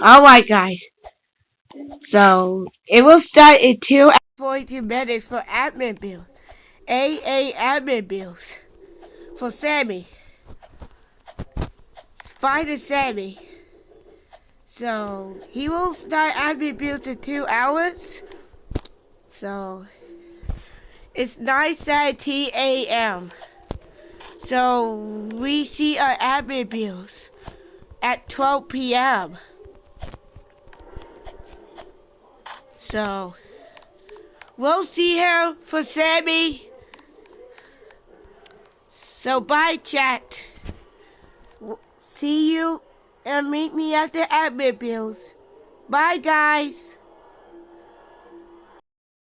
Alright, guys. So, it will start in 2 minutes for admin bills. AA admin bills. For Sammy. SpyderSammy. So, he will start admin bills in 2 hours. So, it's 9:17 a.m. So, we see our admin bills at 12 p.m. So, we'll see him for Sammy. So, bye, chat. See you and meet me at the admin bills. Bye, guys.